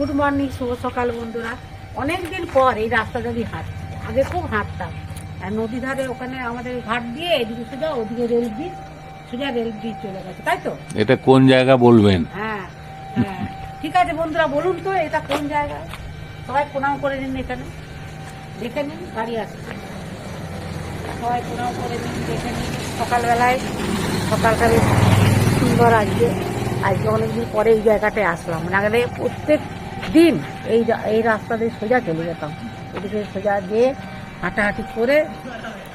Good morning, শুভ সকাল বন্ধুরা। অনেকদিন পর এই রাস্তা যদি হাঁটছি, আগে খুব হাঁটতাম। আর নদী ধারে ওখানে আমাদের ঘাট দিয়ে এদিকে সোজা, ওদিকে রেল ব্রিজ, সোজা রেল ব্রিজ চলে গেছে, তাই তো? এটা কোন জায়গা বলবেন? হ্যাঁ হ্যাঁ, ঠিক আছে বন্ধুরা, বলুন তো এটা কোন জায়গায়। সবাই প্রণাম করে নিন, এখানে দেখে নিন গাড়ি আসছে, সবাই প্রণাম করে নিন, দেখে নিন। সকালবেলায় সকালটা বেশ সুন্দর। আজকে অনেকদিন পরে এই জায়গাটায় আসলাম। মানে আগে প্রত্যেক দিন এই রাস্তা দিয়ে সোজা চলে যেতাম, এদিকে সোজা দিয়ে হাঁটাহাঁটি করে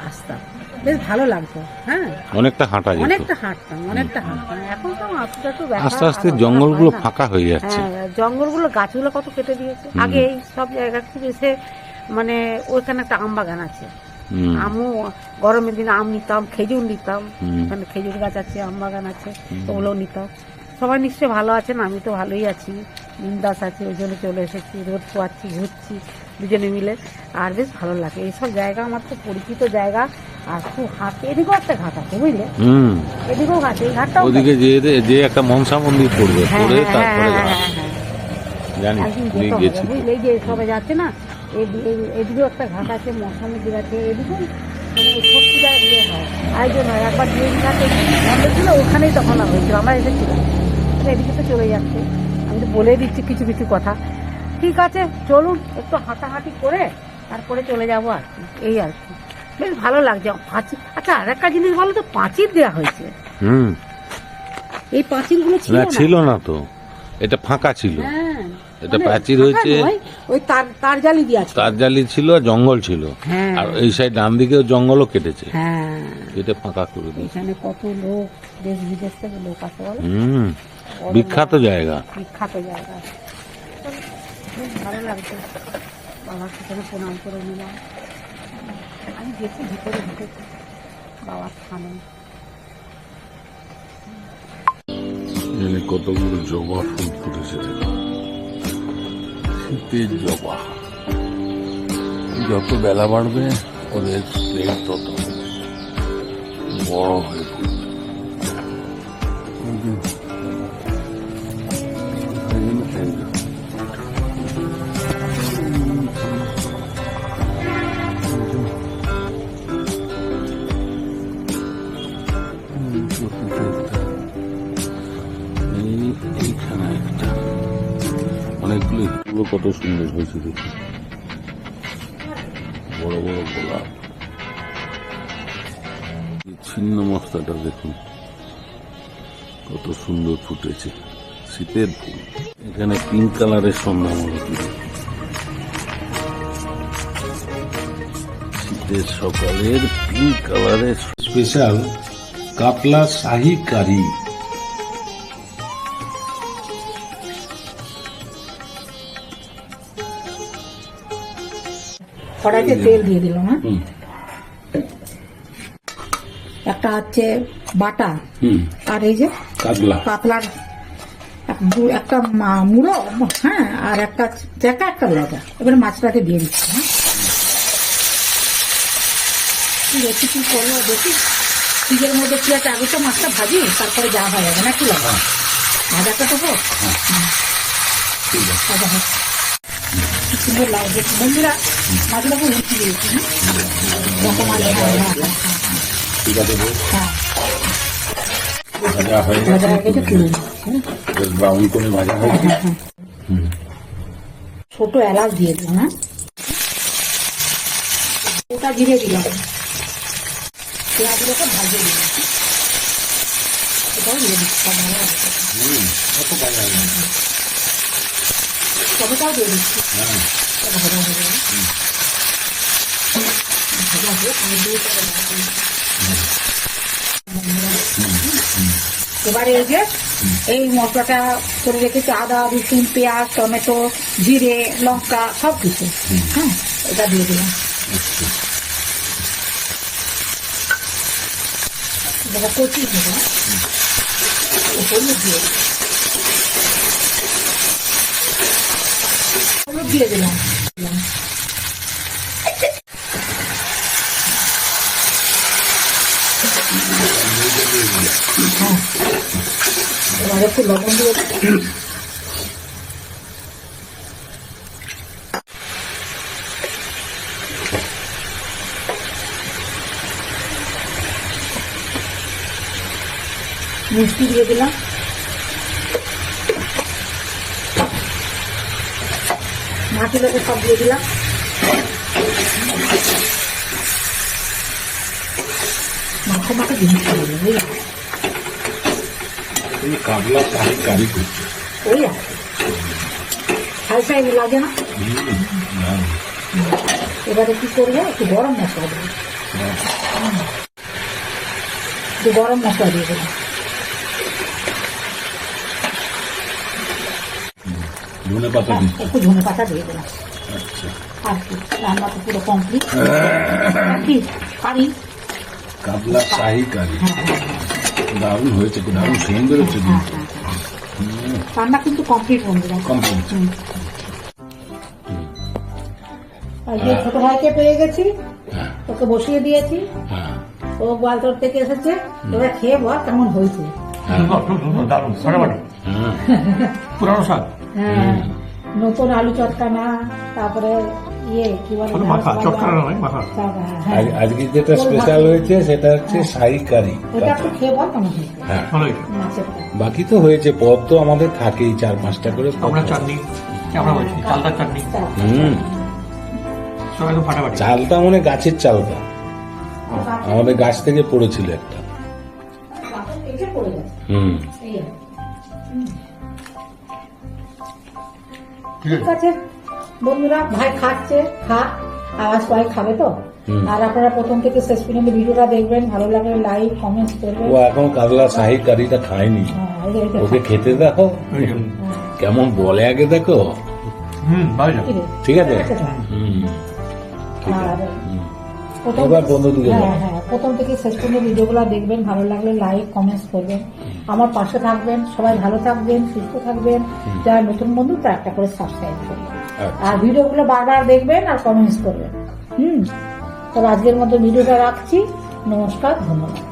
আসতাম, বেশ ভালো লাগতো। হ্যাঁ, অনেকটা হাঁটা যেত, অনেকটা হাঁটতাম। এখন তো আস্তে আস্তে জঙ্গলগুলো ফাঁকা হয়ে যাচ্ছে। হ্যাঁ, জঙ্গলগুলো, গাছগুলো কত কেটে দিয়েছে। আগে এই সব জায়গা খুব এসে, মানে ওইখানে একটা আম বাগান আছে, আমও গরমের দিনে আম নিতাম, খেজুর নিতাম। ওখানে খেজুর গাছ আছে, আম বাগান আছে, ওগুলো নিতাম। সবাই নিশ্চয়ই ভালো আছেন, আমি তো ভালোই আছি, বিন্দাস আছি। ওই জন্য চলে এসেছি, রোদ পোয়াচ্ছি, ঘুরছি দুজনে মিলে, আর বেশ ভালো লাগে। এইসব জায়গা আমার তো পরিচিত জায়গা। আর খুব হাঁটতে, এদিকেও একটা ঘাট আছে বুঝলে, এদিকেও ঘাট, এই ঘাটটা ওদিকে যে একটা মনসা মন্দির পড়বে, পড়ে তারপরে জানি গেছি, বুঝলে, এই যে সবাই যাচ্ছে না, এদিকেও একটা ঘাট আছে, মনসা মন্দির আছে, এদিকেও মানে সত্যিকার ইয়ে হয়, আয়োজন হয়। একবার যে ঘাটে বন্ধ ছিল, ওখানেই তখন হয়েছিল, আমরা এসেছিলাম। এদিকে তো চলে যাচ্ছে, আমি তো বলে দিচ্ছি কিছু কিছু কথা। ঠিক আছে, চলুন একটু হাঁটাহাঁটি করে তারপরে চলে যাবো আর কি, এই আর কি। বেশ ভালো লাগছে পাঁচিল। আচ্ছা, আর একটা জিনিস বলো তো, পাঁচিল দেওয়া হয়েছে। এই পাঁচিলগুলো ছিল না তো, এটা ফাঁকা ছিল। হ্যাঁ, এটা প্রাচীর হয়েছে, ওই তার জালি দিয়ে আছে, তার জালি ছিল আর জঙ্গল ছিল। আর এই সাইড ডান দিকেও জঙ্গলও কেটেছে। হ্যাঁ, এটা ফাঁকা করে দিয়েছে। এখানে কত লোক, দেশ বিদেশ থেকে লোক আসে বলো। বিখ্যাত জায়গা, বিখ্যাত জায়গা। বেশ ভালো লাগছে, বাবার সেখানে প্রণাম করে নিলাম। আমি গেছি ভিতরে, ঢুকেছি বাবার স্থানে। কতগুলো জবা ফুল ফুটেছে, শীতের জবা। যত বেলা বাড়বে ওদের প্লেট তত বড় হয়ে পড়বে। এইখানে একটা, অনেকগুলো কত সুন্দর হয়েছে দেখি, বড় বড় গোলাপ। ছিন্ন মস্তাটা দেখুন কত সুন্দর ফুটেছে, শীতের ফুল। এখানে পিঙ্ক কালারের সন্ধ্যামালা, শীতের সকালের পিঙ্ক কালারের স্পেশাল কাতলা শাহী কারি। কড়াইতে তেল দিয়ে দিলাম। হ্যাঁ, একটা হচ্ছে বাটা, আর এই যে কাতলার একটা মুড়ো, হ্যাঁ, আর একটা চেকা, একটা লেজা। এবারে মাছটাকে দিয়ে দিচ্ছি। হ্যাঁ, রেসিপি করলো দেখি, ফ্রিজের মধ্যে কি আছে, আগে তো মাছটা ভাজি, তারপরে যা হয়ে যাবে, না কি লাগে ভাজাটা তো হোক। সুন্দর লাগছে বন্ধুরা, মাছটাকে উঠিয়ে দিয়েছি। ছোট এলাচ দিয়ে দিলাম। হ্যাঁ, ওটা জিরে দিলাম, পেঁয়াজগুলোকে ভাজিয়ে দিলাম, এটাও দিয়ে দিচ্ছি। টমেটোও দিয়ে দিচ্ছি, ভাজা হয়ে যাবে। এবারে এই যে এই মশলাটা করে রেখেছি, আদা, রসুন, পেঁয়াজ, টমেটো, জিরে, লঙ্কা, সব কিছু। হ্যাঁ, এটা দিয়ে দিলাম। কচি দেবো, হলুদ দিয়ে দিলাম। এবার একটু লবণ দিয়ে মিষ্টি দিয়ে দিলাম, মাছগুলোকে সব দিয়ে দিলাম। মাখো মাখো জিনিস হবে বুঝলি, কাবলা শাহি কারি করছে। ওই আর ছাই ছাই লাগে না। এবারে কি করবো, একটু গরম মশলা দেবো, একটু গরম মশলা দিয়ে দেবো। ধনে পাতা দিচ্ছি। একটু ধনে পাতা দিয়ে দিলাম। আচ্ছা, আর কি, রান্না তো পুরো কমপ্লিট। কি কারি, কাবলা শাহি কারি দারুণ হয়েছে, দারুণ সুন্দর হচ্ছে। রান্না কিন্তু কমপ্লিট বন্ধুরা, কমপ্লিট। আর যে ছোট ভাইকে পেয়ে গেছি, হ্যাঁ, ওকে বসিয়ে দিয়েছি, হ্যাঁ, ও গোয়ালতোড় থেকে এসেছে। এবার খেয়ে বল কেমন হয়েছে। দারুণ ফাটাফাটি হ্যাঁ। পুরানো শাক হ্যাঁ, নতুন আলু চটকানা, তারপরে ইয়ে কি বলে, শুধু মাখা চটকানো নয় মাখা। হ্যাঁ, আজকে যেটা স্পেশাল হয়েছে সেটা হচ্ছে শাহি কারি। ওটা একটু খেয়ে বল কেমন হয়েছে হ্যাঁ, ভালো হয়েছে। মাছের। বাকি তো হয়েছে, পদ তো আমাদের থাকেই 4-5টা করে পদ। আমরা চাটনি আমরা বলছি চালতার চাটনি সব একদম ফাটাফাটি। চালটা মানে গাছের চালটা, আমাদের গাছ থেকে পড়েছিল একটা। এটা পড়ে গেছে। এই আর। ঠিক ঠিক আছে বন্ধুরা, ভাই খাচ্ছে, আওয়াজ সবাই খাবে তো। হুম। আর আপনারা প্রথম থেকে শেষ পর্যন্ত ভিডিওটা দেখবেন, ভালো লাগলে লাইক কমেন্টস করবেন। ও এখন কাতলা শাহি কারিটা খায়নি, ওকে খেতে দেখো কেমন বলে, আগে দেখো। ভালো ঠিক আছে। ঠিক আছে। হুম, ঠিক আর আছে। হুম। প্রথম এবার বন্ধুদিকে বলো। হ্যাঁ, প্রথম থেকে শেষ পর্যন্ত ভিডিওগুলো দেখবেন, ভালো লাগলে লাইক কমেন্টস করবেন, আমার পাশে থাকবেন, সবাই ভালো থাকবেন, সুস্থ থাকবেন। যারা নতুন বন্ধু তারা একটা করে সাবস্ক্রাইব করবেন, আচ্ছা। আর ভিডিওগুলো বারবার দেখবেন আর কমেন্টস করবেন। তবে আজকের মতো ভিডিওটা রাখছি। নমস্কার, ধন্যবাদ।